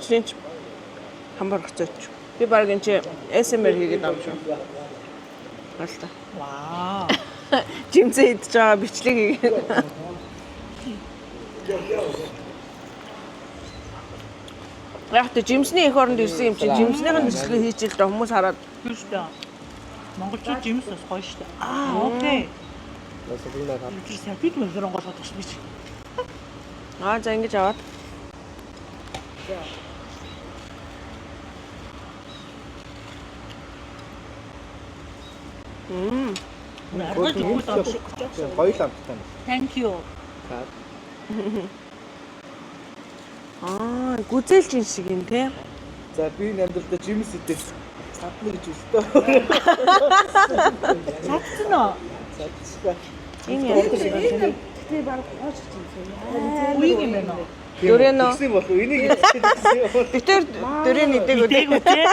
бичлэн хамбар гацаач. Би баг энэ чи ASMR хийгээд байгаа юм шүү. Алта. Вау. Жимсээ идж байгаа бичлэг хийгээд. Яг тэ жимсний их оронд ирсэн юм чи жимснийхэн бичлэг хийж ил даа хүмүүс хараад Тийм шүү дээ. Монголчууд жимс бас гоё шүү дээ. Окей. Тэр сапид мэлэр онгоолгох гэж бич. за ингэж аваад. Гоё л амттай. Thank you. Гүзээлж ин шиг юм те. За би энэ амьдралдаа жимс идэх садна гэж үлдээ. Цацсан уу? Садчихсан. Энэ яг шиг байна. Тэгээ баг хооч чинь. Үгүй юм байна уу? Дөрөн үү? Тэгсэн болов энийг хэлсэн. Битэр дөрөв нэдэг үү? Дээгүү те.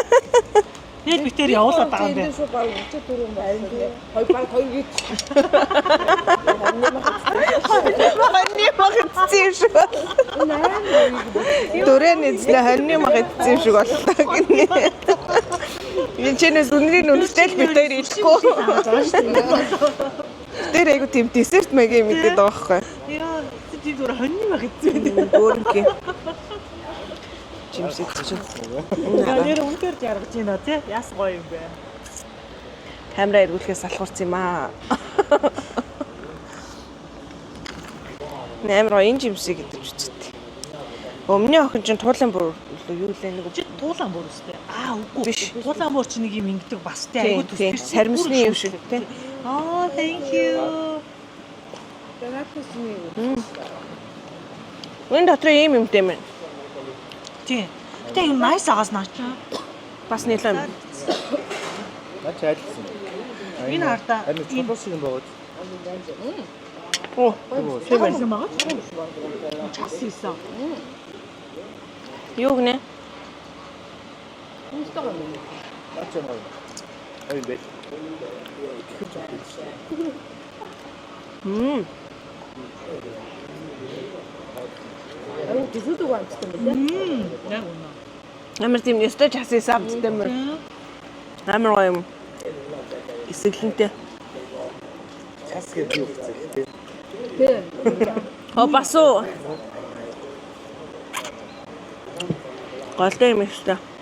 Нэг битэр явуулаад байгаа юм байна. Шүү баг өчөө дөрөв байна. Хоёр баг хоёр гэж. Хоньны мах идсэн шүү. Дөрөв нэзлээ хоньны мах идсэн юм шиг боллоо гинэ. Энэ чинээс үнрийн үнэтэй л битэр идэхгүй. Тэр айгу тийм десерт мэгээ мэдээд байгаа байхгүй. Яа, чи зүгээр хоньны мах идсэн. Өөрөнгө. Жимс идсэн. Нэр үнээр жаргаж байна тий. Яс гоё юм бэ. Камера эргүүлэхээс салхурсан юм аа. Нэмэр энэ жимсийг идэж үзтээ. Өмнө охин чинь туулан бүр юу лээ нэг Чи туулан бүр үстэй. Үгүй. Биш. Туулан бүр чи нэг юм ингэдэг бастай айгуу тийм сармисны юм шиг тий. Thank you. Энэ дотор ийм юмтэй мэн. Тий. Тэ юм nice агаас наачаа. Бас нэлээд. Наач айлсан. Энэ хартаа Энэ чулуу шиг юм байгаа. Оо, тийм байгаа. Час хийсэн. юу гэнэ? Наач юм. Ой бэ. Тэсүүд үг амттай юм байна. Яг үнэ. Амар тийм ёстой час хийсэн амттай мөр. Амар гоё юм. Эсэглэнтэй. Час гэдэг юу вэ? Тийм. Бас уу. Голтой юм шүү дээ.